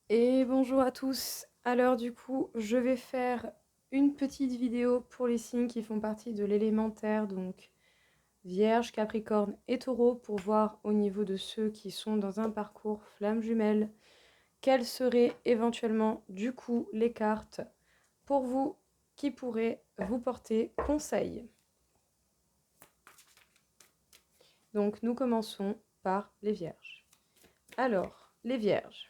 Et bonjour à tous. Alors du coup, je vais faire une petite vidéo pour les signes qui font partie de l'élémentaire, donc Vierge, Capricorne et Taureau, pour voir au niveau de ceux qui sont dans un parcours flamme jumelle, quelles seraient éventuellement du coup les cartes pour vous qui pourraient vous porter conseil. Donc nous commençons par les Vierges. Alors, les Vierges.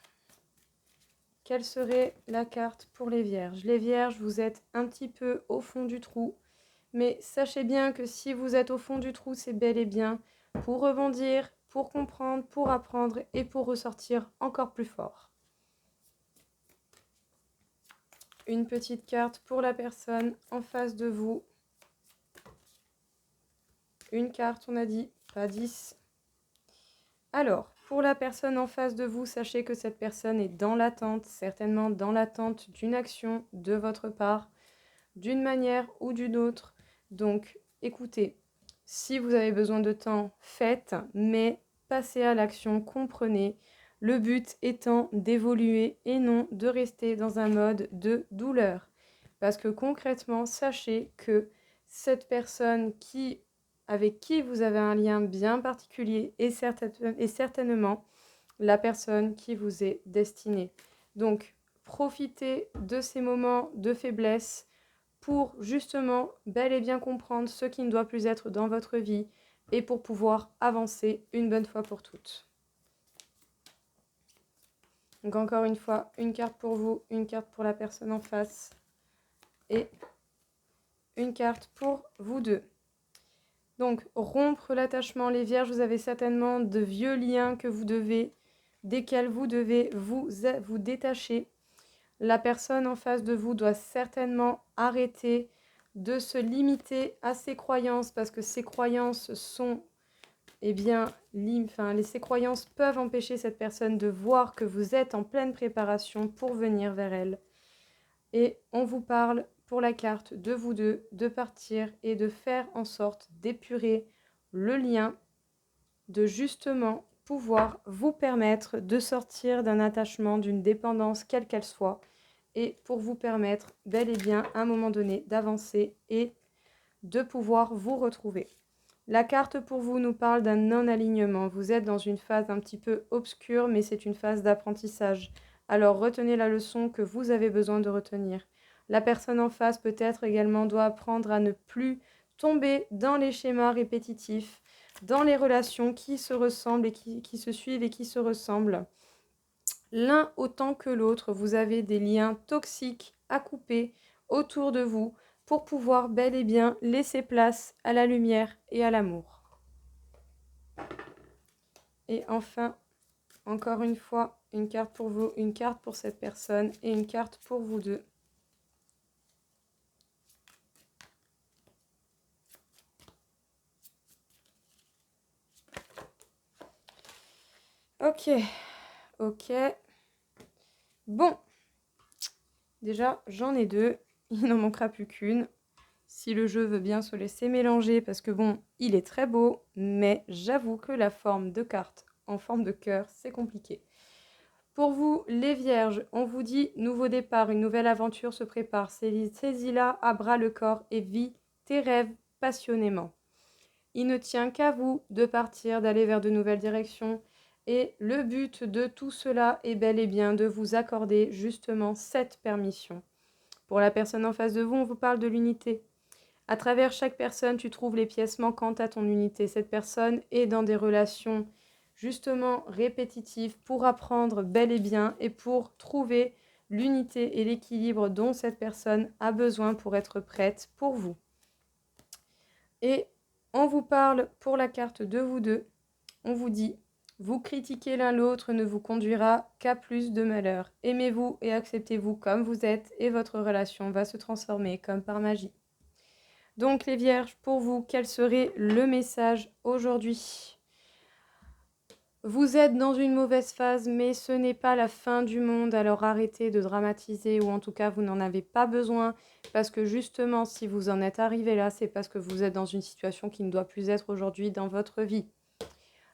Quelle serait la carte pour les Vierges? Les Vierges, vous êtes un petit peu au fond du trou, mais sachez bien que si vous êtes au fond du trou, c'est bel et bien pour rebondir, pour comprendre, pour apprendre et pour ressortir encore plus fort. Une petite carte pour la personne en face de vous. Une carte, on a dit, pas 10. Alors, pour la personne en face de vous, sachez que cette personne est dans l'attente, certainement dans l'attente d'une action de votre part, d'une manière ou d'une autre. Donc, écoutez, si vous avez besoin de temps, faites, mais passez à l'action, comprenez. Le but étant d'évoluer et non de rester dans un mode de douleur. Parce que concrètement, sachez que cette personne avec qui vous avez un lien bien particulier est certainement la personne qui vous est destinée. Donc, profitez de ces moments de faiblesse pour justement bel et bien comprendre ce qui ne doit plus être dans votre vie et pour pouvoir avancer une bonne fois pour toutes. Donc encore une fois, une carte pour vous, une carte pour la personne en face et une carte pour vous deux. Donc rompre l'attachement, les Vierges, vous avez certainement de vieux liens desquels vous devez vous détacher. La personne en face de vous doit certainement arrêter de se limiter à ses croyances parce que ces croyances sont, ces croyances peuvent empêcher cette personne de voir que vous êtes en pleine préparation pour venir vers elle. Et on vous parle pour la carte de vous deux de partir et de faire en sorte d'épurer le lien, de justement pouvoir vous permettre de sortir d'un attachement, d'une dépendance, quelle qu'elle soit, et pour vous permettre bel et bien à un moment donné d'avancer et de pouvoir vous retrouver. La carte pour vous nous parle d'un non-alignement. Vous êtes dans une phase un petit peu obscure, mais c'est une phase d'apprentissage. Alors retenez la leçon que vous avez besoin de retenir. La personne en face peut-être également doit apprendre à ne plus tomber dans les schémas répétitifs, dans les relations qui se ressemblent et qui se suivent et qui se ressemblent. L'un autant que l'autre, vous avez des liens toxiques à couper autour de vous pour pouvoir bel et bien laisser place à la lumière et à l'amour. Et enfin, encore une fois, une carte pour vous, une carte pour cette personne et une carte pour vous deux. Ok, ok. Bon, déjà, j'en ai deux. Il n'en manquera plus qu'une. Si le jeu veut bien se laisser mélanger, parce que bon, il est très beau, mais j'avoue que la forme de carte en forme de cœur, c'est compliqué. Pour vous, les Vierges, on vous dit nouveau départ, une nouvelle aventure se prépare. Saisis-la à bras le corps et vis tes rêves passionnément. Il ne tient qu'à vous de partir, d'aller vers de nouvelles directions. Et le but de tout cela est bel et bien de vous accorder justement cette permission. Pour la personne en face de vous, on vous parle de l'unité. À travers chaque personne, tu trouves les pièces manquantes à ton unité. Cette personne est dans des relations justement répétitives pour apprendre bel et bien et pour trouver l'unité et l'équilibre dont cette personne a besoin pour être prête pour vous. Et on vous parle pour la carte de vous deux. On vous dit, vous critiquer l'un l'autre ne vous conduira qu'à plus de malheur. Aimez-vous et acceptez-vous comme vous êtes et votre relation va se transformer comme par magie. Donc les Vierges, pour vous, quel serait le message aujourd'hui? Vous êtes dans une mauvaise phase, mais ce n'est pas la fin du monde, alors arrêtez de dramatiser, ou en tout cas vous n'en avez pas besoin, parce que justement si vous en êtes arrivé là, c'est parce que vous êtes dans une situation qui ne doit plus être aujourd'hui dans votre vie.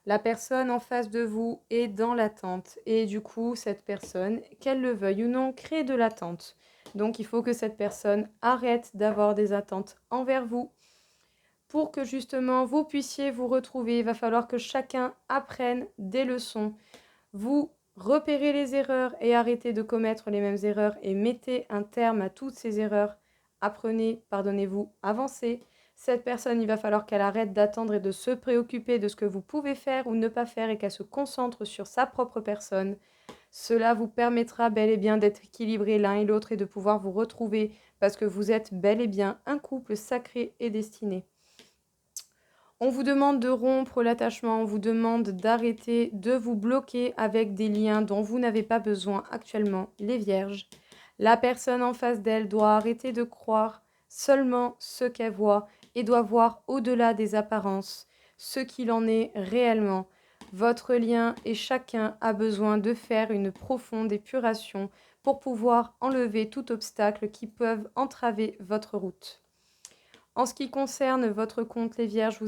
La personne en face de vous est dans l'attente et du coup, cette personne, qu'elle le veuille ou non, crée de l'attente. Donc, il faut que cette personne arrête d'avoir des attentes envers vous pour que justement vous puissiez vous retrouver. Il va falloir que chacun apprenne des leçons. Vous repérez les erreurs et arrêtez de commettre les mêmes erreurs et mettez un terme à toutes ces erreurs. Apprenez, pardonnez-vous, avancez. Cette personne, il va falloir qu'elle arrête d'attendre et de se préoccuper de ce que vous pouvez faire ou ne pas faire et qu'elle se concentre sur sa propre personne. Cela vous permettra bel et bien d'être équilibrés l'un et l'autre et de pouvoir vous retrouver parce que vous êtes bel et bien un couple sacré et destiné. On vous demande de rompre l'attachement, on vous demande d'arrêter de vous bloquer avec des liens dont vous n'avez pas besoin actuellement, les vierges. La personne en face d'elle doit arrêter de croire seulement ce qu'elle voit et doit voir au-delà des apparences, ce qu'il en est réellement. Votre lien et chacun a besoin de faire une profonde épuration pour pouvoir enlever tout obstacle qui peut entraver votre route. En ce qui concerne votre compte, les vierges,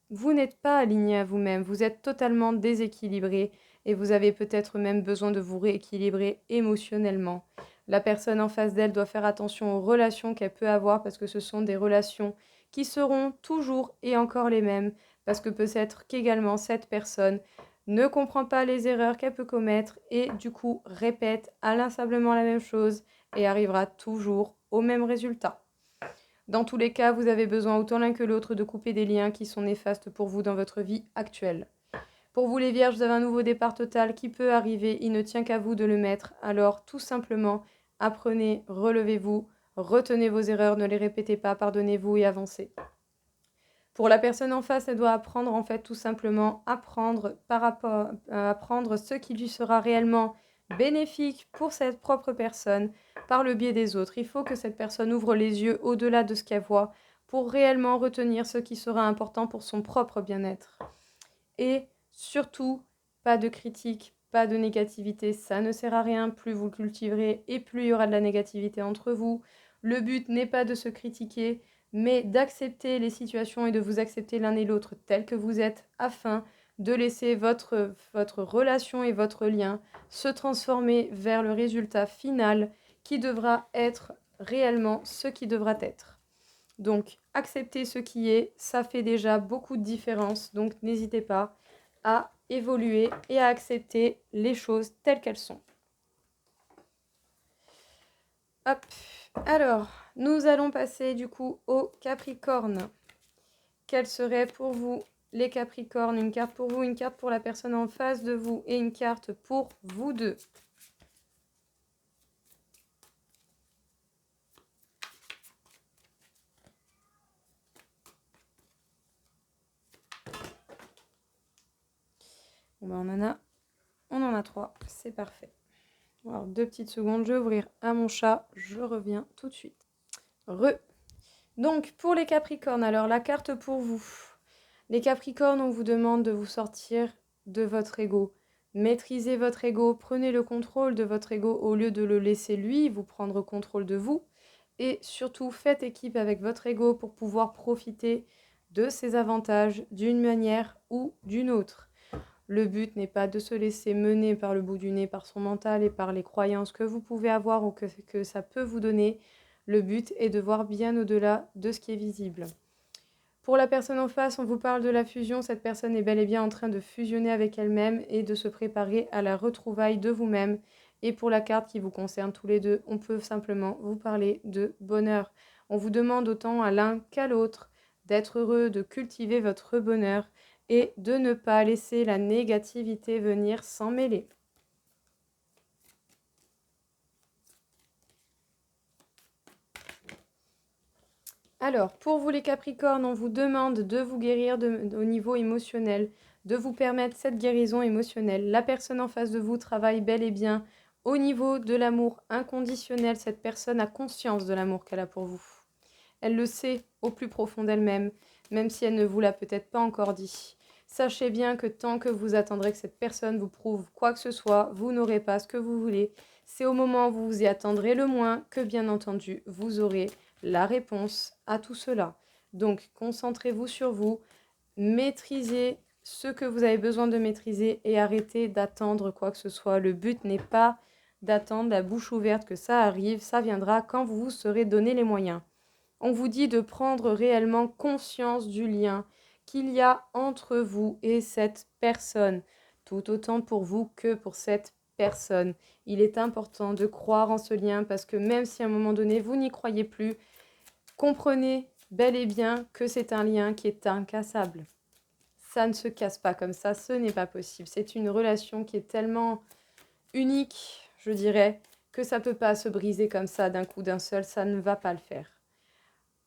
vous n'êtes pas aligné à vous-même, vous êtes totalement déséquilibré et vous avez peut-être même besoin de vous rééquilibrer émotionnellement. La personne en face d'elle doit faire attention aux relations qu'elle peut avoir parce que ce sont des relations qui seront toujours et encore les mêmes parce que peut-être qu'également cette personne ne comprend pas les erreurs qu'elle peut commettre et du coup répète inlassablement la même chose et arrivera toujours au même résultat. Dans tous les cas, vous avez besoin autant l'un que l'autre de couper des liens qui sont néfastes pour vous dans votre vie actuelle. Pour vous les vierges, vous avez un nouveau départ total qui peut arriver, il ne tient qu'à vous de le mettre. Alors tout simplement, apprenez, relevez-vous, retenez vos erreurs, ne les répétez pas, pardonnez-vous et avancez. Pour la personne en face, elle doit apprendre en fait tout simplement apprendre ce qui lui sera réellement bénéfique pour cette propre personne par le biais des autres. Il faut que cette personne ouvre les yeux au-delà de ce qu'elle voit pour réellement retenir ce qui sera important pour son propre bien-être. Et surtout, pas de critique, pas de négativité, ça ne sert à rien. Plus vous cultiverez et plus il y aura de la négativité entre vous. Le but n'est pas de se critiquer, mais d'accepter les situations et de vous accepter l'un et l'autre tel que vous êtes afin de laisser votre relation et votre lien se transformer vers le résultat final qui devra être réellement ce qui devra être. Donc, accepter ce qui est, ça fait déjà beaucoup de différence. Donc, n'hésitez pas à évoluer et à accepter les choses telles qu'elles sont. Hop. Alors, nous allons passer du coup au Capricorne. Quelle serait pour vous les Capricornes? Une carte pour vous, une carte pour la personne en face de vous et une carte pour vous deux. Bon, ben on en a 3, c'est parfait. Alors 2 petites secondes, je vais ouvrir à mon chat, je reviens tout de suite. Donc pour les Capricornes, alors la carte pour vous. Les Capricornes, on vous demande de vous sortir de votre ego. Maîtrisez votre ego, prenez le contrôle de votre ego au lieu de le laisser lui vous prendre contrôle de vous. Et surtout, faites équipe avec votre ego pour pouvoir profiter de ses avantages d'une manière ou d'une autre. Le but n'est pas de se laisser mener par le bout du nez, par son mental et par les croyances que vous pouvez avoir ou que ça peut vous donner. Le but est de voir bien au-delà de ce qui est visible. Pour la personne en face, on vous parle de la fusion. Cette personne est bel et bien en train de fusionner avec elle-même et de se préparer à la retrouvaille de vous-même. Et pour la carte qui vous concerne tous les deux, on peut simplement vous parler de bonheur. On vous demande autant à l'un qu'à l'autre d'être heureux, de cultiver votre bonheur et de ne pas laisser la négativité venir s'en mêler. Alors, pour vous les Capricornes, on vous demande de vous guérir au niveau émotionnel, de vous permettre cette guérison émotionnelle. La personne en face de vous travaille bel et bien au niveau de l'amour inconditionnel. Cette personne a conscience de l'amour qu'elle a pour vous. Elle le sait au plus profond d'elle-même, même si elle ne vous l'a peut-être pas encore dit. Sachez bien que tant que vous attendrez que cette personne vous prouve quoi que ce soit, vous n'aurez pas ce que vous voulez. C'est au moment où vous vous y attendrez le moins que, bien entendu, vous aurez la réponse à tout cela. Donc, concentrez-vous sur vous, maîtrisez ce que vous avez besoin de maîtriser et arrêtez d'attendre quoi que ce soit. Le but n'est pas d'attendre la bouche ouverte que ça arrive, ça viendra quand vous vous serez donné les moyens. On vous dit de prendre réellement conscience du lien qu'il y a entre vous et cette personne, tout autant pour vous que pour cette personne. Il est important de croire en ce lien parce que même si à un moment donné vous n'y croyez plus, comprenez bel et bien que c'est un lien qui est incassable. Ça ne se casse pas comme ça, ce n'est pas possible. C'est une relation qui est tellement unique, je dirais, que ça ne peut pas se briser comme ça d'un coup d'un seul, ça ne va pas le faire.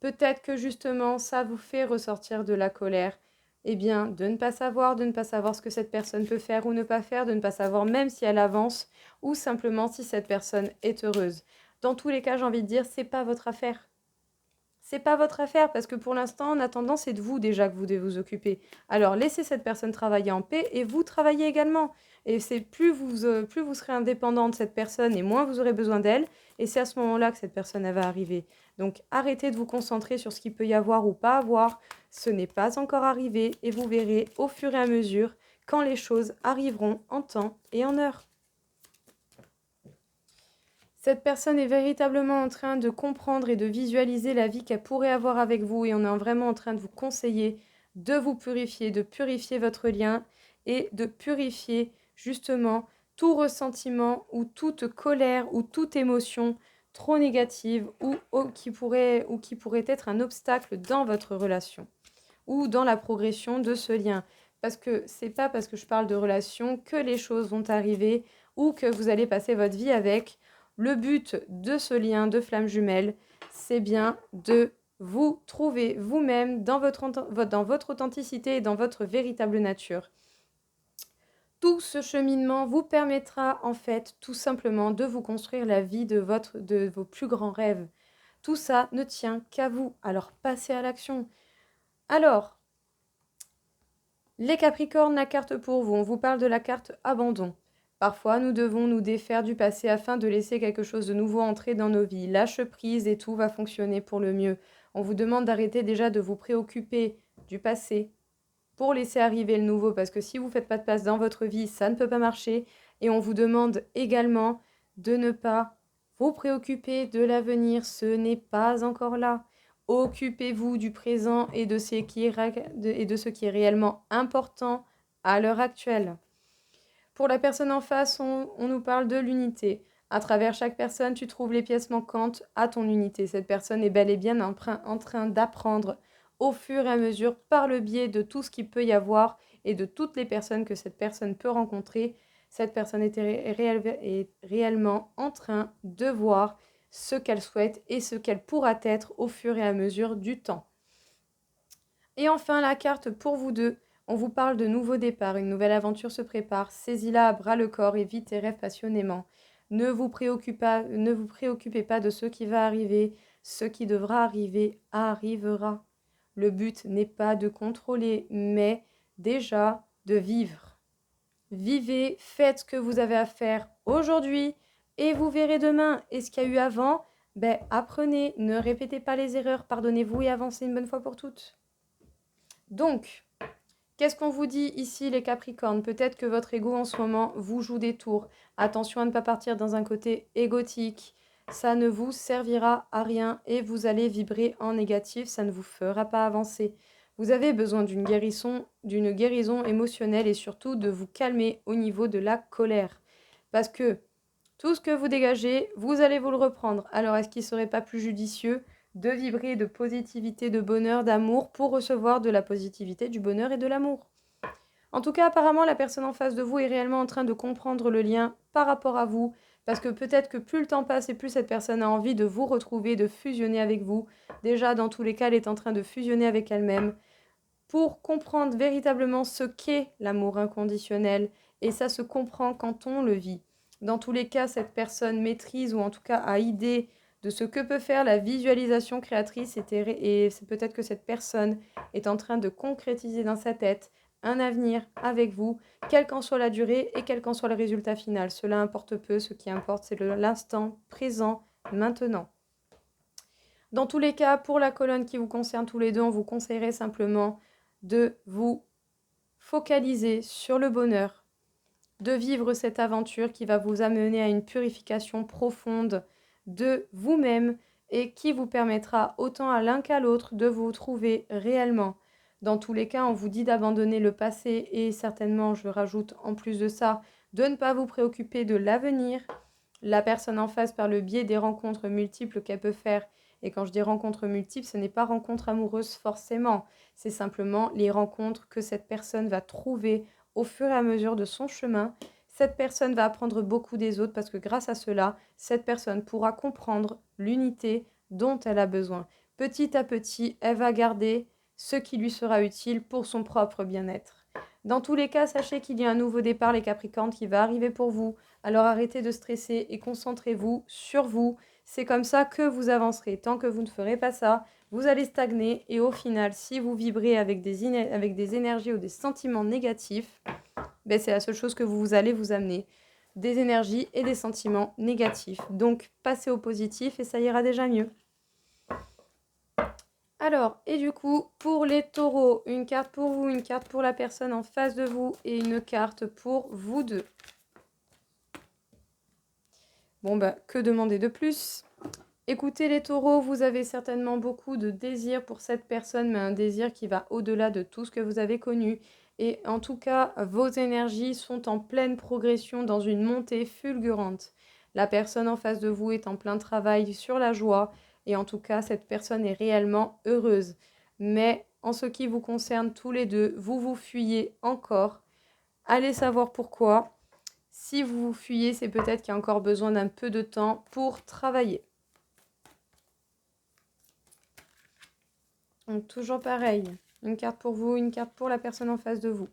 Peut-être que justement, ça vous fait ressortir de la colère. Eh bien, de ne pas savoir ce que cette personne peut faire ou ne pas faire, de ne pas savoir même si elle avance ou simplement si cette personne est heureuse. Dans tous les cas, j'ai envie de dire, c'est pas votre affaire. C'est pas votre affaire parce que pour l'instant, en attendant, c'est de vous déjà que vous devez vous occuper. Alors laissez cette personne travailler en paix et vous travaillez également. Et c'est plus vous serez indépendant de cette personne et moins vous aurez besoin d'elle. Et c'est à ce moment-là que cette personne elle va arriver. Donc arrêtez de vous concentrer sur ce qu'il peut y avoir ou pas avoir. Ce n'est pas encore arrivé et vous verrez au fur et à mesure quand les choses arriveront en temps et en heure. Cette personne est véritablement en train de comprendre et de visualiser la vie qu'elle pourrait avoir avec vous et on est vraiment en train de vous conseiller de vous purifier, de purifier votre lien et de purifier justement tout ressentiment ou toute colère ou toute émotion trop négative ou qui pourrait être un obstacle dans votre relation ou dans la progression de ce lien. Parce que c'est pas parce que je parle de relation que les choses vont arriver ou que vous allez passer votre vie avec. Le but de ce lien de flamme jumelle, c'est bien de vous trouver vous-même dans votre authenticité et dans votre véritable nature. Tout ce cheminement vous permettra en fait tout simplement de vous construire la vie de vos plus grands rêves. Tout ça ne tient qu'à vous, alors passez à l'action. Alors, les Capricornes, la carte pour vous, on vous parle de la carte abandon. Parfois, nous devons nous défaire du passé afin de laisser quelque chose de nouveau entrer dans nos vies. Lâche prise et tout va fonctionner pour le mieux. On vous demande d'arrêter déjà de vous préoccuper du passé pour laisser arriver le nouveau parce que si vous ne faites pas de place dans votre vie, ça ne peut pas marcher. Et on vous demande également de ne pas vous préoccuper de l'avenir, ce n'est pas encore là. Occupez-vous du présent et de ce qui est réellement important à l'heure actuelle. Pour la personne en face, on nous parle de l'unité. À travers chaque personne, tu trouves les pièces manquantes à ton unité. Cette personne est bel et bien en train d'apprendre au fur et à mesure par le biais de tout ce qu'il peut y avoir et de toutes les personnes que cette personne peut rencontrer. Cette personne est réellement en train de voir ce qu'elle souhaite et ce qu'elle pourra être au fur et à mesure du temps. Et enfin, la carte pour vous deux. On vous parle de nouveaux départs, une nouvelle aventure se prépare. Saisis-la à bras le corps et vis tes rêves passionnément. Ne vous préoccupez pas de ce qui va arriver. Ce qui devra arriver arrivera. Le but n'est pas de contrôler, mais déjà de vivre. Vivez, faites ce que vous avez à faire aujourd'hui et vous verrez demain. Et ce qu'il y a eu avant, apprenez, ne répétez pas les erreurs, pardonnez-vous et avancez une bonne fois pour toutes. Donc, qu'est-ce qu'on vous dit ici les Capricornes? Peut-être que votre ego en ce moment vous joue des tours. Attention à ne pas partir dans un côté égotique. Ça ne vous servira à rien et vous allez vibrer en négatif, ça ne vous fera pas avancer. Vous avez besoin d'une guérison émotionnelle et surtout de vous calmer au niveau de la colère. Parce que tout ce que vous dégagez, vous allez vous le reprendre. Alors est-ce qu'il ne serait pas plus judicieux de vibrer de positivité, de bonheur, d'amour pour recevoir de la positivité, du bonheur et de l'amour? En tout cas, apparemment, la personne en face de vous est réellement en train de comprendre le lien par rapport à vous, parce que peut-être que plus le temps passe et plus cette personne a envie de vous retrouver, de fusionner avec vous. Déjà, dans tous les cas, elle est en train de fusionner avec elle-même pour comprendre véritablement ce qu'est l'amour inconditionnel. Et ça se comprend quand on le vit. Dans tous les cas, cette personne maîtrise ou en tout cas a idée de ce que peut faire la visualisation créatrice et c'est peut-être que cette personne est en train de concrétiser dans sa tête un avenir avec vous, quelle qu'en soit la durée et quel qu'en soit le résultat final. Cela importe peu, ce qui importe c'est l'instant présent, maintenant. Dans tous les cas, pour la colonne qui vous concerne tous les deux, on vous conseillerait simplement de vous focaliser sur le bonheur de vivre cette aventure qui va vous amener à une purification profonde de vous-même et qui vous permettra autant à l'un qu'à l'autre de vous trouver réellement. Dans tous les cas, on vous dit d'abandonner le passé et certainement, je rajoute en plus de ça, de ne pas vous préoccuper de l'avenir. La personne en face, par le biais des rencontres multiples qu'elle peut faire, et quand je dis rencontres multiples, ce n'est pas rencontre amoureuse forcément, c'est simplement les rencontres que cette personne va trouver au fur et à mesure de son chemin. Cette personne va apprendre beaucoup des autres parce que grâce à cela, cette personne pourra comprendre l'unité dont elle a besoin. Petit à petit, elle va garder ce qui lui sera utile pour son propre bien-être. Dans tous les cas, sachez qu'il y a un nouveau départ, les Capricornes, qui va arriver pour vous. Alors arrêtez de stresser et concentrez-vous sur vous. C'est comme ça que vous avancerez. Tant que vous ne ferez pas ça, vous allez stagner et au final, si vous vibrez avec des énergies ou des sentiments négatifs, ben c'est la seule chose que vous allez vous amener. Des énergies et des sentiments négatifs. Donc, passez au positif et ça ira déjà mieux. Alors, et du coup, pour les taureaux, une carte pour vous, une carte pour la personne en face de vous et une carte pour vous deux. Bon, bah, que demander de plus? Écoutez les taureaux, vous avez certainement beaucoup de désir pour cette personne, mais un désir qui va au-delà de tout ce que vous avez connu. Et en tout cas, vos énergies sont en pleine progression dans une montée fulgurante. La personne en face de vous est en plein travail sur la joie. Et en tout cas, cette personne est réellement heureuse. Mais en ce qui vous concerne tous les deux, vous vous fuyez encore. Allez savoir pourquoi. Si vous vous fuyez, c'est peut-être qu'il y a encore besoin d'un peu de temps pour travailler. Donc toujours pareil, une carte pour vous, une carte pour la personne en face de vous.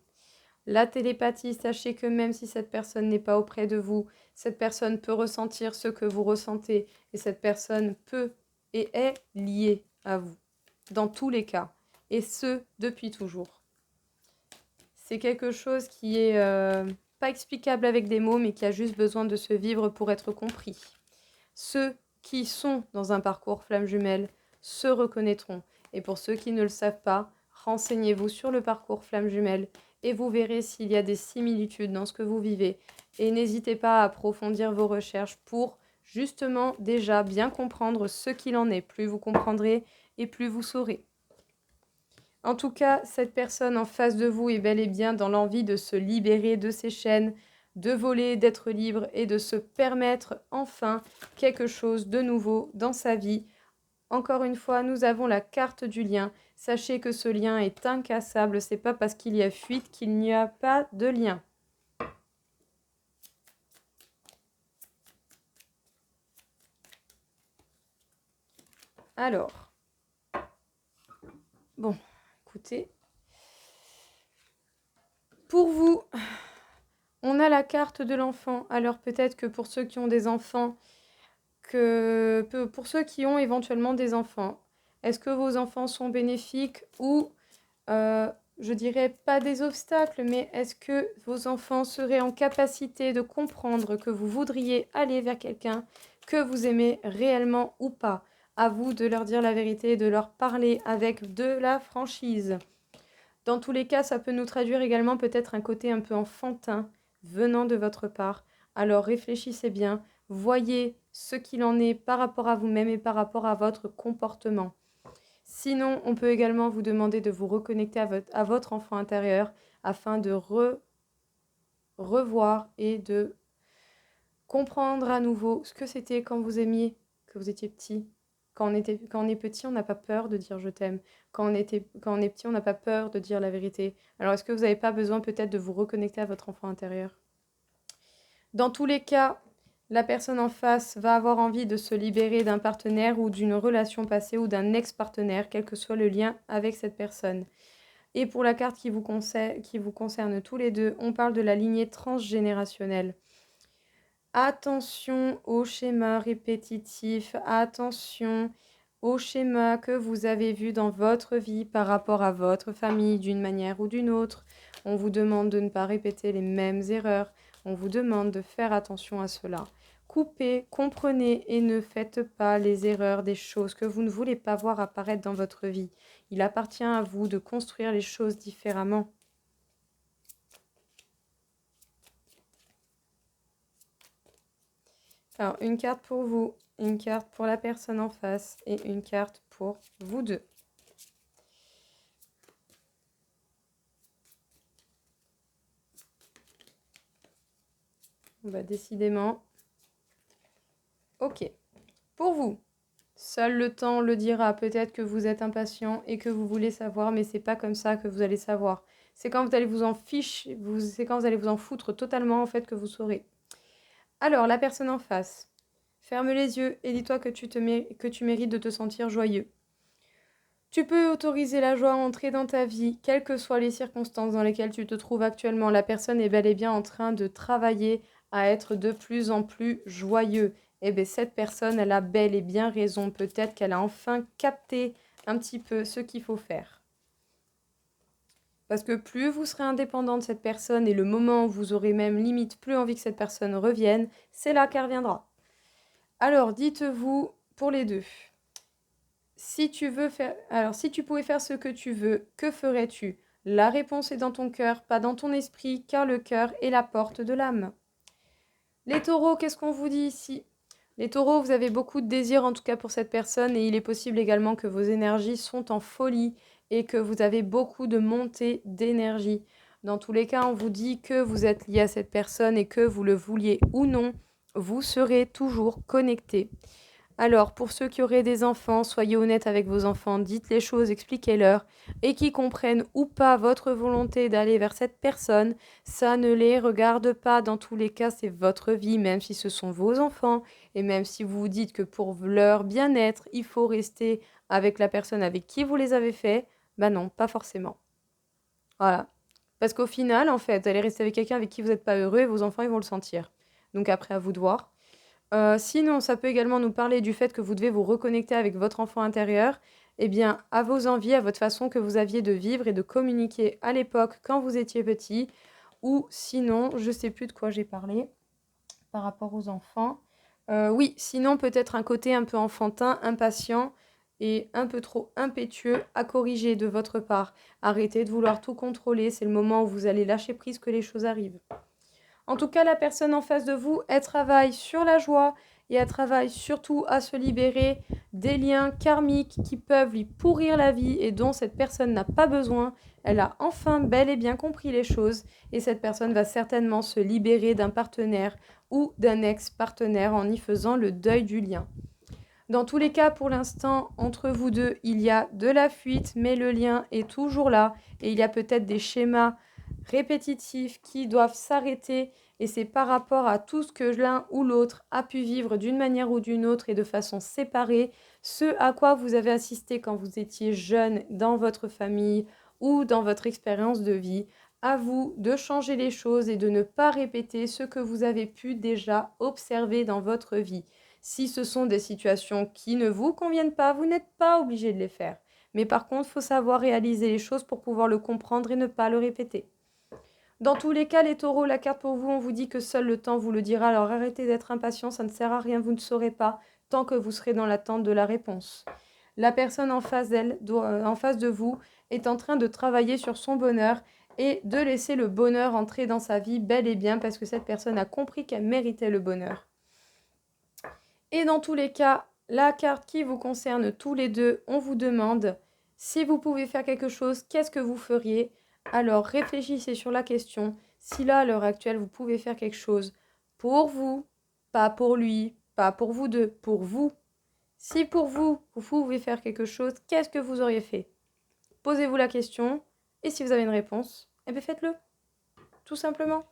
La télépathie, sachez que même si cette personne n'est pas auprès de vous, cette personne peut ressentir ce que vous ressentez et cette personne peut et est liée à vous, dans tous les cas, et ce, depuis toujours. C'est quelque chose qui est pas explicable avec des mots, mais qui a juste besoin de se vivre pour être compris. Ceux qui sont dans un parcours flamme jumelle se reconnaîtront. Et pour ceux qui ne le savent pas, renseignez-vous sur le parcours flamme jumelle et vous verrez s'il y a des similitudes dans ce que vous vivez. Et n'hésitez pas à approfondir vos recherches pour justement déjà bien comprendre ce qu'il en est. Plus vous comprendrez et plus vous saurez. En tout cas, cette personne en face de vous est bel et bien dans l'envie de se libérer de ses chaînes, de voler, d'être libre et de se permettre enfin quelque chose de nouveau dans sa vie. Encore une fois, nous avons la carte du lien. Sachez que ce lien est incassable. C'est pas parce qu'il y a fuite qu'il n'y a pas de lien. Alors, bon, écoutez, pour vous, on a la carte de l'enfant. Alors peut-être que pour ceux qui ont des enfants, pour ceux qui ont éventuellement des enfants, est-ce que vos enfants sont bénéfiques ou, je dirais pas des obstacles, mais est-ce que vos enfants seraient en capacité de comprendre que vous voudriez aller vers quelqu'un que vous aimez réellement ou pas? À vous de leur dire la vérité et de leur parler avec de la franchise. Dans tous les cas, ça peut nous traduire également peut-être un côté un peu enfantin venant de votre part. Alors réfléchissez bien, voyez ce qu'il en est par rapport à vous-même et par rapport à votre comportement. Sinon, on peut également vous demander de vous reconnecter à votre enfant intérieur afin de revoir et de comprendre à nouveau ce que c'était quand vous aimiez, que vous étiez petit. Quand on est petit, on n'a pas peur de dire je t'aime. Quand on est petit, on n'a pas peur de dire la vérité. Alors, est-ce que vous n'avez pas besoin peut-être de vous reconnecter à votre enfant intérieur? Dans tous les cas, la personne en face va avoir envie de se libérer d'un partenaire ou d'une relation passée ou d'un ex-partenaire, quel que soit le lien avec cette personne. Et pour la carte qui vous concerne tous les deux, on parle de la lignée transgénérationnelle. Attention aux schémas répétitifs, attention aux schémas que vous avez vus dans votre vie par rapport à votre famille d'une manière ou d'une autre. On vous demande de ne pas répéter les mêmes erreurs. On vous demande de faire attention à cela. Coupez, comprenez et ne faites pas les erreurs des choses que vous ne voulez pas voir apparaître dans votre vie. Il appartient à vous de construire les choses différemment. Alors, une carte pour vous, une carte pour la personne en face et une carte pour vous deux. Bah, décidément. Ok. Pour vous, seul le temps le dira. Peut-être que vous êtes impatient et que vous voulez savoir, mais c'est pas comme ça que vous allez savoir. C'est quand vous allez vous en fiche, c'est quand vous allez vous en foutre totalement en fait que vous saurez. Alors, la personne en face, ferme les yeux et dis-toi que tu mérites de te sentir joyeux. Tu peux autoriser la joie à entrer dans ta vie, quelles que soient les circonstances dans lesquelles tu te trouves actuellement. La personne est bel et bien en train de travailler à être de plus en plus joyeux. Eh bien, cette personne, elle a bel et bien raison. Peut-être qu'elle a enfin capté un petit peu ce qu'il faut faire. Parce que plus vous serez indépendant de cette personne et le moment où vous aurez même limite plus envie que cette personne revienne, c'est là qu'elle reviendra. Alors, dites-vous pour les deux. Si tu pouvais faire ce que tu veux, que ferais-tu? La réponse est dans ton cœur, pas dans ton esprit, car le cœur est la porte de l'âme. Les taureaux, qu'est-ce qu'on vous dit ici? Les taureaux, vous avez beaucoup de désir en tout cas pour cette personne et il est possible également que vos énergies sont en folie et que vous avez beaucoup de montée d'énergie. Dans tous les cas, on vous dit que vous êtes lié à cette personne et que vous le vouliez ou non, vous serez toujours connecté. Alors, pour ceux qui auraient des enfants, soyez honnête avec vos enfants, dites les choses, expliquez-leur, et qui comprennent ou pas votre volonté d'aller vers cette personne, ça ne les regarde pas. Dans tous les cas, c'est votre vie, même si ce sont vos enfants, et même si vous vous dites que pour leur bien-être, il faut rester avec la personne avec qui vous les avez faits, bah non, pas forcément. Voilà. Parce qu'au final, en fait, allez rester avec quelqu'un avec qui vous n'êtes pas heureux et vos enfants, ils vont le sentir. Donc après, à vous de voir. Sinon, ça peut également nous parler du fait que vous devez vous reconnecter avec votre enfant intérieur, eh bien, à vos envies, à votre façon que vous aviez de vivre et de communiquer à l'époque quand vous étiez petit, ou sinon, je ne sais plus de quoi j'ai parlé par rapport aux enfants. Oui, sinon peut-être un côté un peu enfantin, impatient et un peu trop impétueux à corriger de votre part. Arrêtez de vouloir tout contrôler, c'est le moment où vous allez lâcher prise que les choses arrivent. En tout cas, la personne en face de vous, elle travaille sur la joie et elle travaille surtout à se libérer des liens karmiques qui peuvent lui pourrir la vie et dont cette personne n'a pas besoin. Elle a enfin bel et bien compris les choses et cette personne va certainement se libérer d'un partenaire ou d'un ex-partenaire en y faisant le deuil du lien. Dans tous les cas, pour l'instant, entre vous deux, il y a de la fuite, mais le lien est toujours là et il y a peut-être des schémas répétitifs qui doivent s'arrêter et c'est par rapport à tout ce que l'un ou l'autre a pu vivre d'une manière ou d'une autre et de façon séparée, ce à quoi vous avez assisté quand vous étiez jeune dans votre famille ou dans votre expérience de vie. À vous de changer les choses et de ne pas répéter ce que vous avez pu déjà observer dans votre vie. Si ce sont des situations qui ne vous conviennent pas, vous n'êtes pas obligé de les faire. Mais par contre, il faut savoir réaliser les choses pour pouvoir le comprendre et ne pas le répéter. Dans tous les cas, les taureaux, la carte pour vous, on vous dit que seul le temps vous le dira. Alors arrêtez d'être impatient, ça ne sert à rien, vous ne saurez pas tant que vous serez dans l'attente de la réponse. La personne en face en face de vous, est en train de travailler sur son bonheur et de laisser le bonheur entrer dans sa vie bel et bien parce que cette personne a compris qu'elle méritait le bonheur. Et dans tous les cas, la carte qui vous concerne tous les deux, on vous demande si vous pouvez faire quelque chose, qu'est-ce que vous feriez? Alors réfléchissez sur la question. Si là, à l'heure actuelle, vous pouvez faire quelque chose pour vous, pas pour lui, pas pour vous deux, pour vous. Si pour vous, vous pouvez faire quelque chose, qu'est-ce que vous auriez fait? Posez-vous la question et si vous avez une réponse, eh bien faites-le. Tout simplement.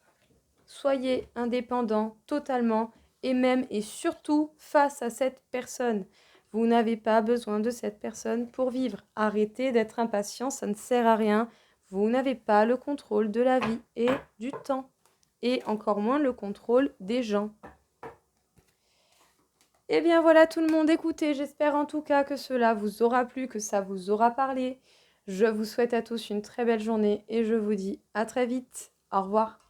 Soyez indépendant totalement et même et surtout face à cette personne. Vous n'avez pas besoin de cette personne pour vivre. Arrêtez d'être impatient, ça ne sert à rien. Vous n'avez pas le contrôle de la vie et du temps. Et encore moins le contrôle des gens. Et bien voilà tout le monde, écoutez, j'espère en tout cas que cela vous aura plu, que ça vous aura parlé. Je vous souhaite à tous une très belle journée et je vous dis à très vite. Au revoir.